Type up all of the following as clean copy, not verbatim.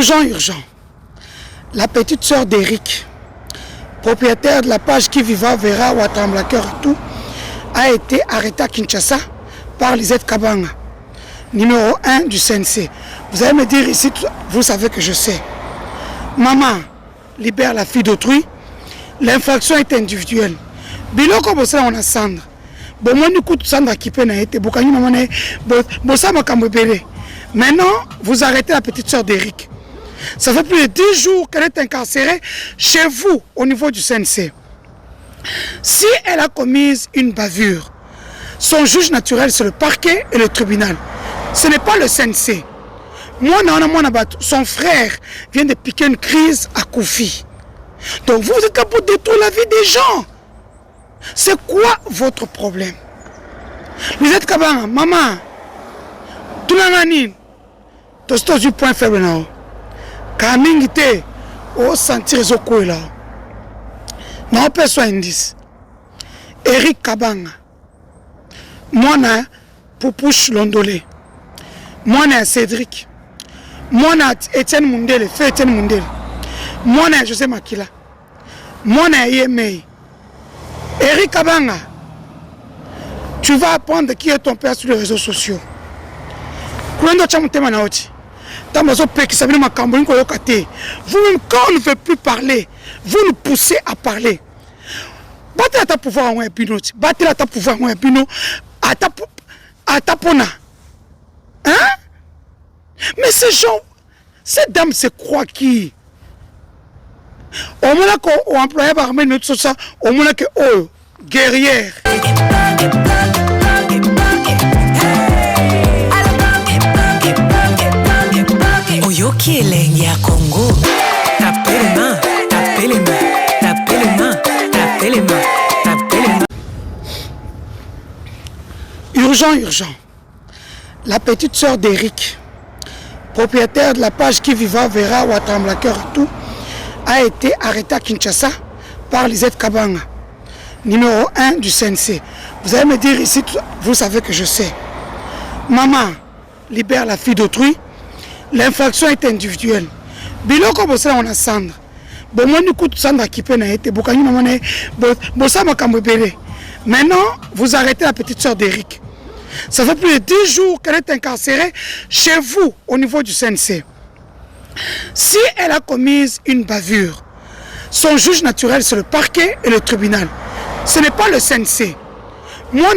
Urgent, urgent. La petite sœur d'Eric, propriétaire de la page Qui Viva Verra ou Attendre Cœur et tout, a été arrêtée à Kinshasa par Lisette Kabanga, numéro 1 du CNC. Vous allez me dire ici, vous savez que je sais. Maman libère la fille d'autrui, l'infraction est individuelle. Biloko bosa on a Sandra. Bon, moi, nous coûte Sandra qui peut n'être bokani maman bosa makambebele. Maintenant, vous arrêtez la petite sœur d'Eric. Ça fait plus de 10 jours qu'elle est incarcérée chez vous au niveau du CNC. Si elle a commis une bavure, son juge naturel c'est le parquet et le tribunal. Ce n'est pas le CNC. Moi, son frère vient de piquer une crise à Koufi. Donc vous êtes là pour détruire la vie des gens. C'est quoi votre problème? Vous êtes Kabanga, maman, tout le monde, tout du point faible là. Kamingite, au sentir les okoué là. Non, personne indice. Eric Kabanga, moi, Poupouche Londolé, moi, Cédric, moi, Etienne Mundele, Feu Etienne Mundele, moi, José Makila, moi, Yemei. Eric Kabanga, tu vas apprendre qui est ton père sur les réseaux sociaux. Quand quand on ne veut plus parler, vous nous poussez à parler. Battez à ta pouvoir en épino, battez à ta pouvoir en épino, à ta pona. Hein? Mais ces gens, ces dames se croient qui? Au moment qu'on employait par notre social, au moment que oh, guerrière. Oyoki elengi ya Congo. Tapez les mains, tapez les mains, tapez les mains, tapez les mains, tapez les mains. Urgent, urgent. La petite sœur d'Eric, propriétaire de la page Qui Viva Verra ou Attendre Cœur et tout, a été arrêtée à Kinshasa par Lisette Kabanga, numéro 1 du CNC. Vous allez me dire ici, vous savez que je sais. Maman libère la fille d'autrui, l'infraction est individuelle. Biloko bosa on a Sandra. Bon, moi, nous coûte Sandra qui peut n'être bokani maman bosa makambebele. Maintenant, vous arrêtez la petite sœur d'Eric. Ça fait plus de 10 jours qu'elle est incarcérée chez vous au niveau du CNC. Si elle a commis une bavure, son juge naturel c'est le parquet et le tribunal. Ce n'est pas le CNC. Moi,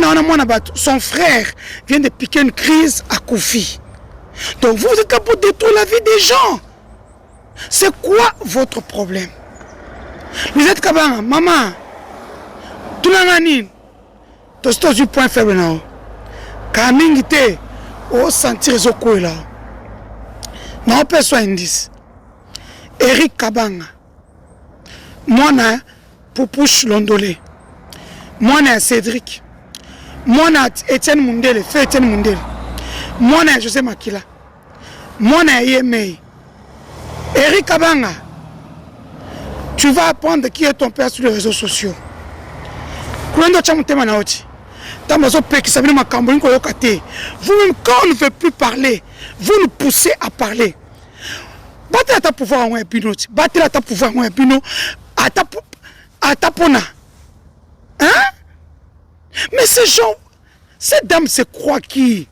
son frère vient de piquer une crise à Koufi. Donc vous êtes là pour détruire la vie des gens. C'est quoi votre problème? Vous êtes Kabanga, maman, tout le monde, tout du point faible là. Kamingite, au sentir les okoué là. Non, personne indice. Eric Kabanga, moi, Poupouche Londolé, moi, Cédric, moi, Etienne Mundele, Feu Etienne Mundele, moi, José Makila, moi, Yemei. Eric Kabanga, tu vas apprendre qui est ton père sur les réseaux sociaux. Vous-même, quand on ne veut plus parler, vous nous poussez à parler. Battez à ta pouvoir en épino, battez à ta pouvoir en épino, à ta pona. Hein? Mais ces gens, ces dames se croient qui?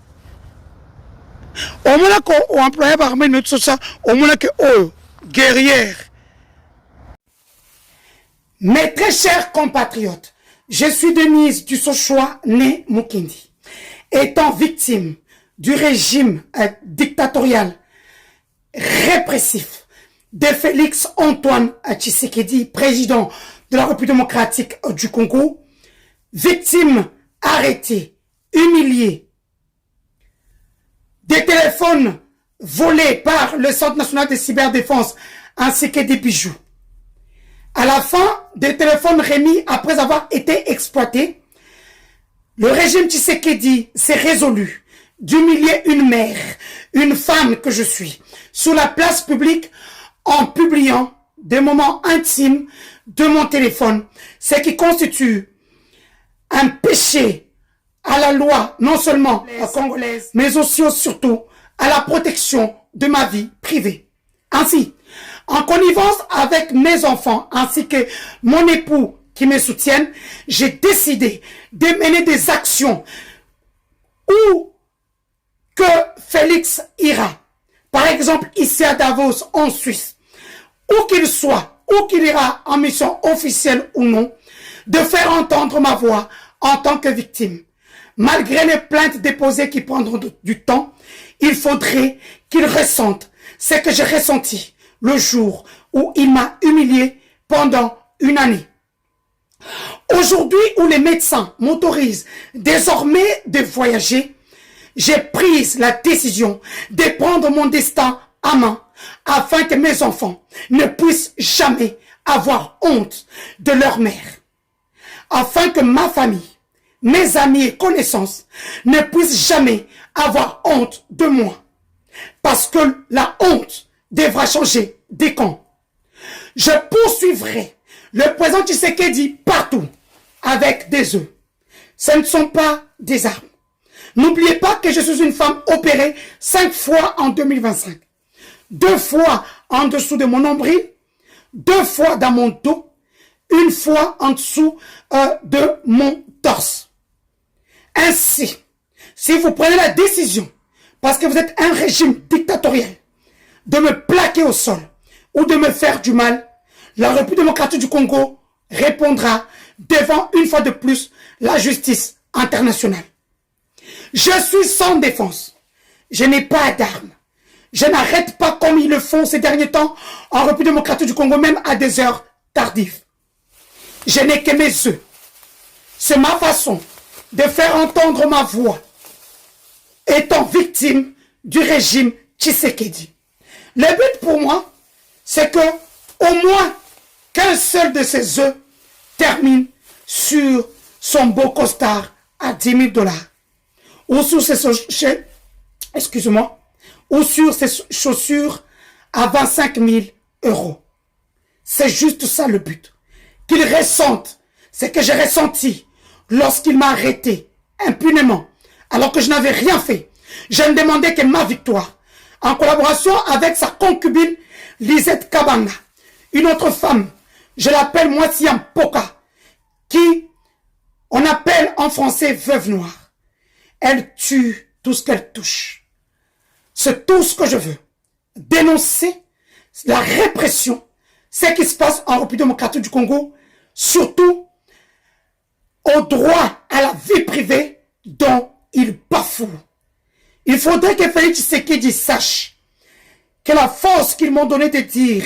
Au moment qu'on employait par notre social, au moment que oh, guerrière. Mes très chers compatriotes, je suis Denise du Sochoa né Mukindi. Étant victime du régime dictatorial répressif de Félix Antoine Tshisekedi, président de la République démocratique du Congo, victime arrêtée, humiliée, des téléphones volés par le Centre national de cyberdéfense ainsi que des bijoux. À la fin, des téléphones remis après avoir été exploités, le régime Tshisekedi s'est résolu d'humilier une mère, une femme que je suis, sur la place publique en publiant des moments intimes de mon téléphone, ce qui constitue un péché à la loi, non seulement congolaise, mais aussi surtout à la protection de ma vie privée. Ainsi, en connivence avec mes enfants ainsi que mon époux qui me soutiennent, j'ai décidé de mener des actions où que Félix ira. Par exemple, ici à Davos, en Suisse, où qu'il soit, où qu'il ira en mission officielle ou non, de faire entendre ma voix en tant que victime. Malgré les plaintes déposées qui prendront du temps, il faudrait qu'il ressente ce que j'ai ressenti le jour où il m'a humilié pendant une année. Aujourd'hui où les médecins m'autorisent désormais de voyager, j'ai pris la décision de prendre mon destin à main afin que mes enfants ne puissent jamais avoir honte de leur mère. Afin que ma famille, mes amis et connaissances ne puissent jamais avoir honte de moi. Parce que la honte devra changer des camps. Je poursuivrai le président Tshisekedi partout avec des œufs. Ce ne sont pas des armes. N'oubliez pas que je suis une femme opérée 5 fois en 2025. 2 fois en dessous de mon nombril, 2 fois dans mon dos, 1 fois en dessous de mon torse. Ainsi, si vous prenez la décision, parce que vous êtes un régime dictatorial, de me plaquer au sol ou de me faire du mal, la République démocratique du Congo répondra devant une fois de plus la justice internationale. Je suis sans défense. Je n'ai pas d'armes. Je n'arrête pas comme ils le font ces derniers temps en République démocratique du Congo, même à des heures tardives. Je n'ai que mes œufs. C'est ma façon de faire entendre ma voix étant victime du régime Tshisekedi. Le but pour moi, c'est que au moins qu'un seul de ces œufs termine sur son beau costard à 10 000 $. Ou sur ses, excusez-moi, ou sur ses chaussures à 25 000 €. C'est juste ça le but. Qu'il ressente ce que j'ai ressenti lorsqu'il m'a arrêté impunément, alors que je n'avais rien fait. Je ne demandais que ma victoire, en collaboration avec sa concubine Lisette Kabanga, une autre femme, je l'appelle Moitiam Poka, qui on appelle en français veuve noire. Elle tue tout ce qu'elle touche. C'est tout ce que je veux. Dénoncer la répression, ce qui se passe en République démocratique du Congo, surtout au droit à la vie privée dont il bafoue. Il faudrait que Félix Tshisekedi sache que la force qu'ils m'ont donnée de dire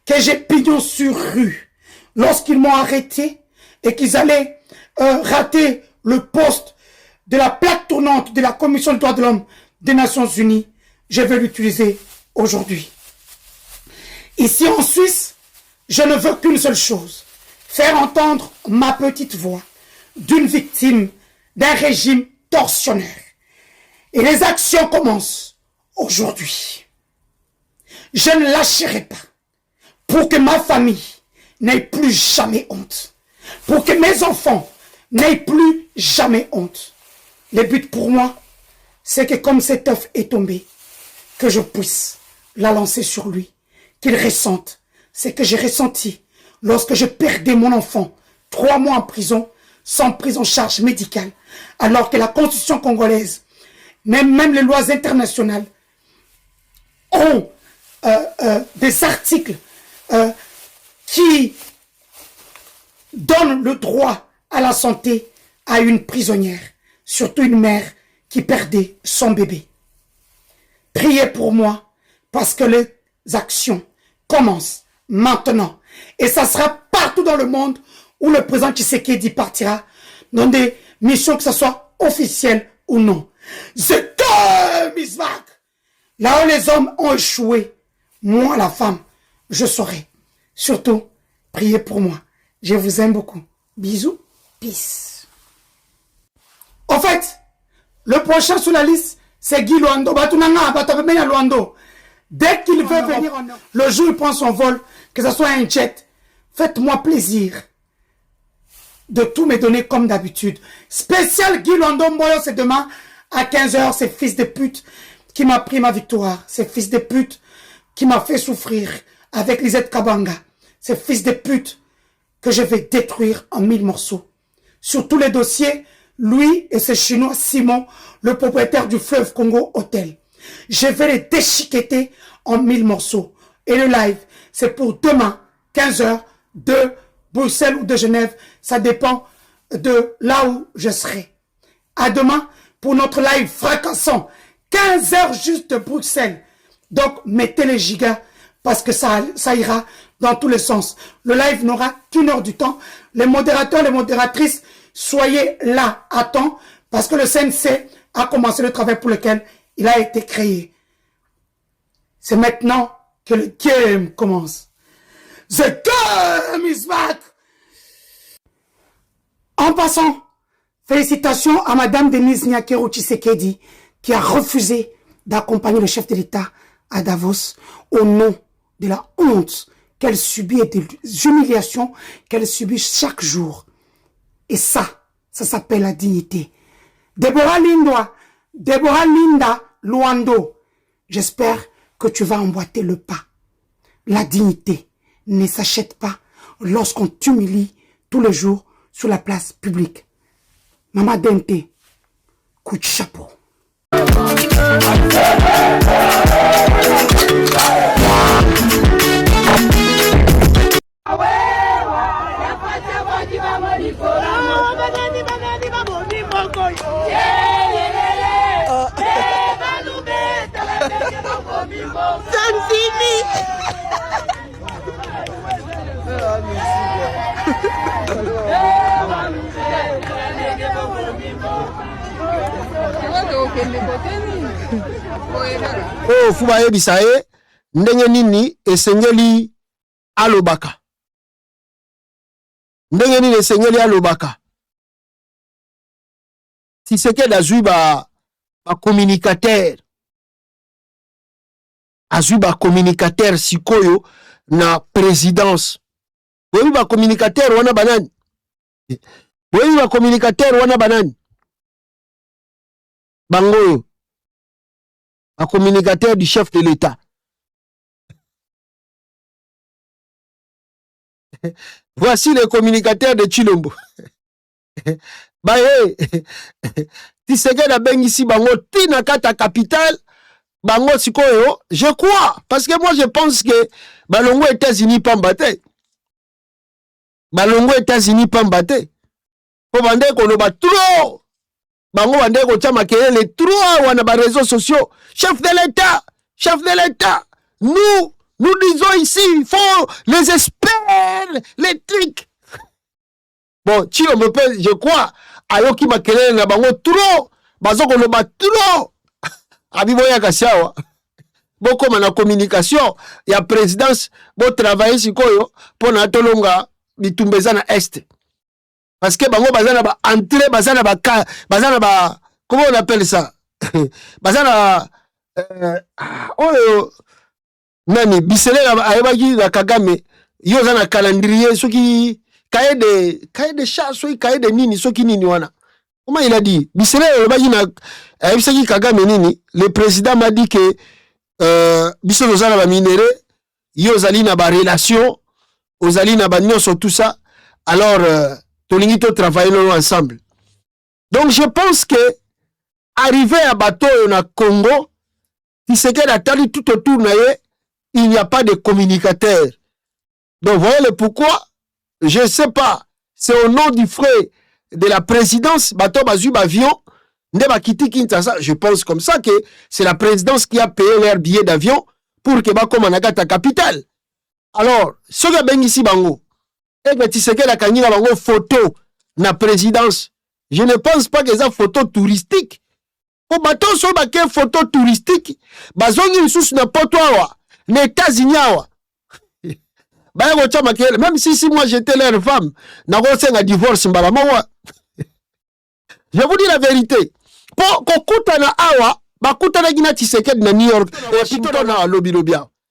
que j'ai pignon sur rue lorsqu'ils m'ont arrêté et qu'ils allaient rater le poste de la plaque tournante de la Commission des droits de l'homme des Nations Unies, je vais l'utiliser aujourd'hui. Ici en Suisse, je ne veux qu'une seule chose, faire entendre ma petite voix d'une victime d'un régime tortionnaire. Et les actions commencent aujourd'hui. Je ne lâcherai pas pour que ma famille n'ait plus jamais honte. Pour que mes enfants n'aient plus jamais honte. Le but pour moi, c'est que comme cet œuf est tombé, que je puisse la lancer sur lui. Qu'il ressente ce que j'ai ressenti lorsque je perdais mon enfant 3 mois en prison, sans prise en charge médicale, alors que la constitution congolaise, même les lois internationales, ont des articles qui donnent le droit à la santé à une prisonnière, surtout une mère qui perdait son bébé. Priez pour moi, parce que les actions commencent maintenant. Et ça sera partout dans le monde où le président Tshisekedi partira dans des missions, que ce soit officielles ou non. The Miss Back. Là où les hommes ont échoué, moi, la femme, je saurai. Surtout, priez pour moi. Je vous aime beaucoup. Bisous. Peace. En fait, le prochain sur la liste, c'est Guy Luando. Dès qu'il veut venir en Europe, le jour où il prend son vol, que ce soit un jet, faites-moi plaisir de tout me donner comme d'habitude. Spécial Guy Luando Mboyo, c'est demain à 15 h, c'est fils de pute qui m'a pris ma victoire. C'est fils de pute qui m'a fait souffrir avec Lisette Kabanga, ces fils de pute que je vais détruire en 1000 morceaux. Sur tous les dossiers, lui et ce Chinois Simon, le propriétaire du Fleuve Congo Hôtel. Je vais les déchiqueter en 1000 morceaux. Et le live, c'est pour demain, 15h, de Bruxelles ou de Genève. Ça dépend de là où je serai. À demain pour notre live fracassant. 15h juste de Bruxelles. Donc, mettez les gigas parce que ça ira dans tous les sens. Le live n'aura qu'une heure du temps. Les modérateurs, les modératrices, soyez là à temps parce que le CNC a commencé le travail pour lequel il a été créé. C'est maintenant que le game commence. The game is back! En passant, félicitations à Madame Denise Nyakero Tshisekedi qui a refusé d'accompagner le chef de l'État à Davos au nom de la honte qu'elle subit et des humiliations qu'elle subit chaque jour. Et ça s'appelle la dignité. Deborah Linda Luando, j'espère que tu vas emboîter le pas. La dignité ne s'achète pas lorsqu'on t'humilie tous les jours sur la place publique. Maman Dente, coup de chapeau. Oh, fubaye bisaye ndenge nini esengeli alobaka. Ndenge nini esengeli alobaka. Tshisekedi azwi ba communicateur. Azwi ba communicateur sikoyo na présidence. Boyebi ba communicateur wana banani? Boyebi ba communicateur wana banani? Bangoyo. Un communicateur du chef de l'État. Voici les communicateurs de Chilombo. Baye, Tshisekedi a bengi ici bango tina kata capitale bango sikoyo, je crois parce que moi je pense que balongo États-Unis pas mbaté. Balongo États-Unis pas mbaté. Po bande ko loba trop. Bango bande ko chama kelele trop wana ba réseaux sociaux. Chef de l'État, nous disons ici, il faut les experts, les trucs. Bon, Chilombo, je crois, ayoki makelele na bango trop, bazoko loba trop. Abiboya kasiawa. Bon, comme la communication, il y a présidence, bon travailler sikoyo, pour na tolonga, bitumbeza na est. Parce que bango bazana ba entrée, bazana ba, comment on appelle ça? Bazana, nani bisele ayebaki na Kagame yoza na calendrier soki cahier de chat soki cahier de nini soki nini wana comment il a dit bisele ayebaki na ayebisaki Kagame nini le président m'a dit que biso ozala ba minéraux yozali na ba relation ozali na ba nyonso tout ça alors tolingi to travailler ensemble. Donc je pense que arrivé à bateau na Congo Tshisekedi a tali tout autour naye, il n'y a pas de communicateur. Donc voyez le pourquoi, je ne sais pas, c'est au nom du frère de la présidence, bateau bazu avion, ndeba kiti Kinshasa, je pense comme ça que c'est la présidence qui a payé leur billet d'avion pour que ba comme ta capitale. Alors, ce que ben ici bango, et que Tshisekedi a kangi na bango photo na présidence, je ne pense pas que ça photo touristique. Au bateau so baké photo touristique bazongi sous na poto awa les États-Unis awa ba ko chama kele même si moi j'étais leur femme na ko senga divorce mbala mawa. Je vous dis la vérité po kokuta na awa bakuta na gina Tshisekedi na New York Washington na lobby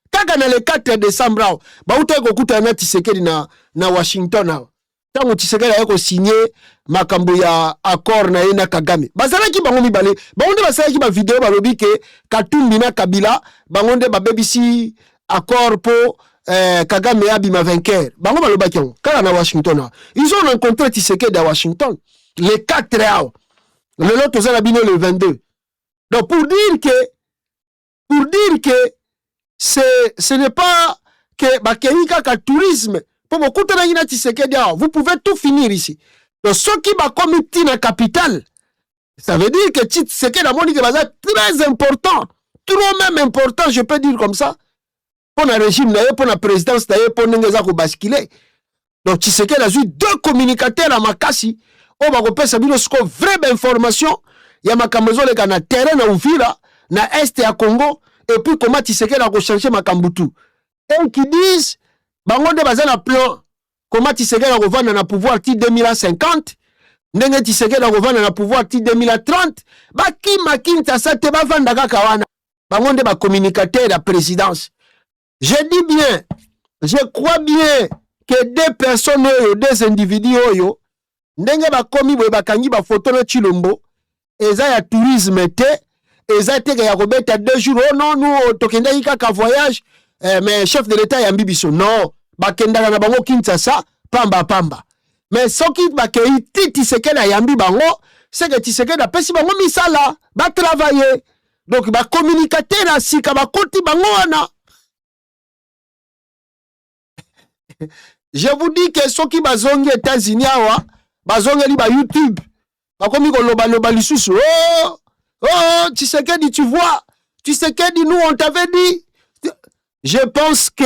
kaka na le 4 décembre awa ba uta kokuta na Tshisekedi na Washington awa tango Tshisekedi ayeko signer makambo ya accord na ena Kagame bazalaki bango mibale bango nde basalaki ba vidéo balobi ke Katumbi na Kabila bango nde babebisi accord pour Kagame abima vainqueur. Bango balobaki yango kala na Washington. Ils ont rencontré Tshisekedi à Washington le 4 août. Le lot aux Arabino le 22. Donc pour dire que ce n'est pas que bakenika ka tourisme pour beaucoup de gens Tshisekedi, vous pouvez tout finir ici. Donc ceux qui ba comité na capitale, ça veut dire que Tshisekedi a montré que c'est très important, trop même important, je peux dire comme ça. Pour le régime, pour la présidence, pour nous basculer. Donc Tshisekedi a eu 2 communicateurs à Makassi. On va repérer ça, vraie information. Il y a Makambozo le na terrain na Uvira, na Est à Congo, et puis comment Tshisekedi a changé Makambutu. Et qui disent, bangonde bazana na plan, comment Tshisekedi a revendre na pouvoir ti 2050, ndenge Tshisekedi a revendre na pouvoir ti 2030, baki makinta sa te ba vanda kaka wana. Bangonde ba communicateur la présidence. Je dis bien, je crois bien que 2 personnes, 2 individus, ndenge bakomi boye bakangi ba photo na Chilombo, eza ya tourisme te, eza te ya kobeta 2 jours, oh non, nous tokendaki kaka voyage, mais chef de l'État ya mbibiso, non, bakendaka na bango Kinshasa, pamba. Mais soki bakei Tshisekedi ya yambi bango, c'est que Tshisekedi a pesi bango misala, ba travailler. Donc ba communicateur na sika ba koti bango wana. Je vous dis que ceux qui bazongi États-Unis awa, bazongeli ba YouTube, bakomi ko loba lisusu. Oh, Tshisekedi, tu vois, Tshisekedi, nous on t'avait dit. Je pense que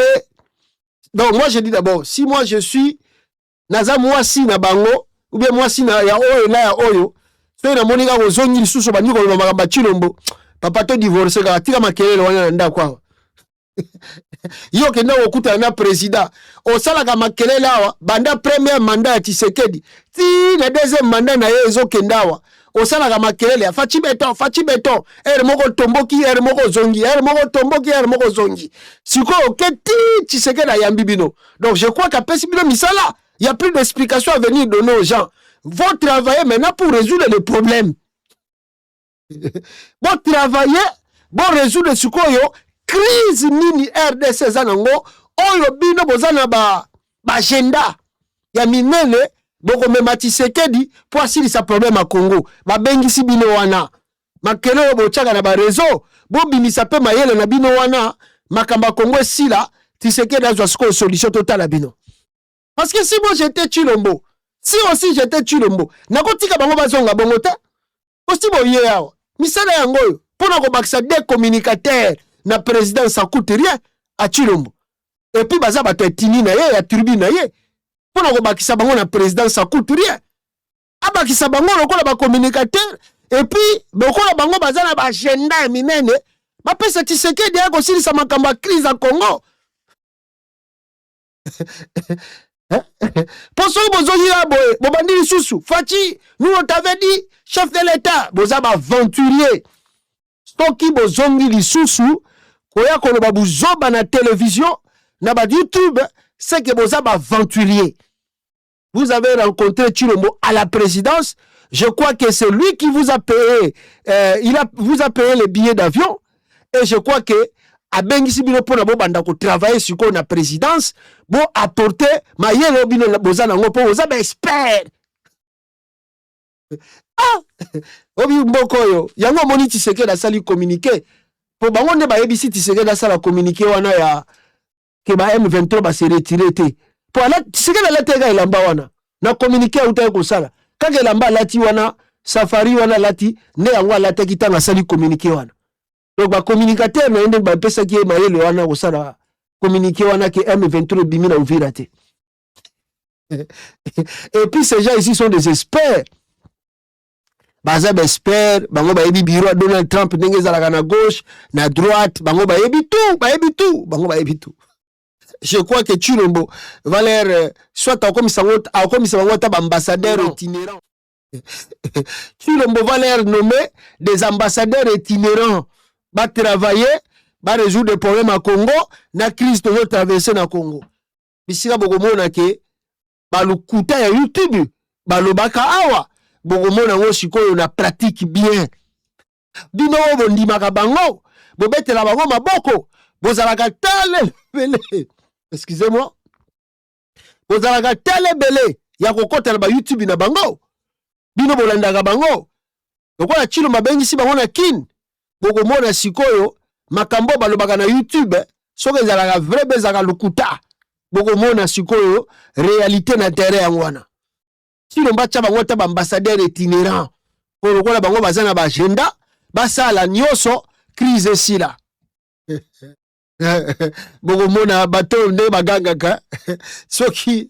donc moi je dis d'abord, si moi je suis naza mwasi na bango ou bien mwasi na ya oyo na ya oyo, so na monika ko zongi lisusu bandi ko loba ba Chilombo, papa to divorcer ka tika makelele wana nda kwa. Yo kenda okuta na président osala ka makelele awa banda premier mandat ya Tshisekedi ti na deuxième mandat na yezo kendawa osala ka makelele fachi beton moko tomboki moko zongi moko tomboki moko zongi siko oketi Tshisekedi ya mbibino. Donc je crois qu'à pesibino misala il y a plus d'explications à venir donner aux gens. Vous travaillez maintenant pour résoudre les problèmes. Bon travailler, bon résoudre ce yo crise nini RDC zanango oyo bino bozana ba agenda ya minene boko mema Tshisekedi pour asilisa problème à Congo ba bengisi bino wana makelo bochaka na ba réseau bo bimisa pe mayele na bino wana makamba Congo sila Tshisekedi azwa siko solution totale à bino. Parce que si moi j'étais Chilombo, si aussi j'étais Chilombo, nakotika bango bazonga bongo ta aussi boye yawo misala yango pour na ko bakisa des communicateurs na président ça coûte rien à Chilombo. Et puis baza bato etini na ye ya turbine na ye pour na ko bakisa bango na président ça coûte rien. Abakisa bango lokola ba communicateur et puis lokola bango baza na ba agenda minene ba pesa Tshisekedi ya ko silisa makamba crise à Congo. Pour ça bozongi ya boye bobandi susu Fachi nous on t'avait dit chef de l'État boza ba aventurier stoki bozongi lisusu koya koloba buzoba na télévision na ba YouTube c'est que boza ba aventurier. Vous avez rencontré Chilombo à la présidence, je crois que c'est lui qui vous a payé vous a payé les billets d'avion et je crois que a bengisi bino pona bo banda ko travailler sur la présidence bo apporter mayelo bino na bozana ngo po boza ba expert. Obi mboko yo yango moni Tshisekedi asali communiquer po bango ne ba yebisi Tshisekedi asala communiquer wana ya ke ba M23 ba se retirer te po ala Tshisekedi la tega elamba wana na communiquer uta ko sala kage elamba lati wana safari wana lati ne yango alata kitanga asali communiquer wana. Donc ba communicateur na ende ba pesa ki mayele wana ko sala communiquer wana ke M23 bimina Uvira te. Et puis ces gens ici sont des experts. Baza ba expert, bango ba yebi bureau Donald Trump ndenge zalaka na gauche, na droite, bango ba yebi tout, bango ba yebi tout. Je crois que Chilombo va l'air soit comme ça ba ambassadeur itinérant. Chilombo va l'air nommer des ambassadeurs itinérants. Va travailler, va résoudre des problèmes à Congo, na crise toujours traversée na Congo. Bisika bokomona ke ba lukuta ya YouTube, ba lobaka awa, bokomona ngo sikoyo na pratique bien. Bino bondimaka bango, bobetela bango maboko, bozalaka tale bele excusez-moi bozalaka tale bele ya kokota na ba YouTube na bango bino bolandaka bango lokola Chilo mabengisi bango na kin bokomona sikoyo makambo balobaka na YouTube soki ezalaka vrai bezalaka lukuta bokomona sikoyo réalité na terrain yango wana sino mbatya bango ta ambassadeur itinérant po lokola bango baza na ba agenda basala nyonso crise sila bokomona bato nde bagangaka soki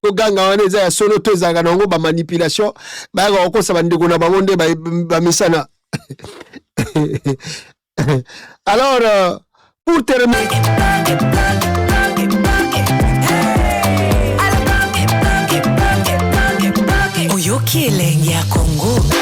koganga wana eza ya solo to ezalaka na bango bamanipulation bayaka kokosa bandeko na bango nde bamisana alors pour terminer Oyoki elenge ya Congo.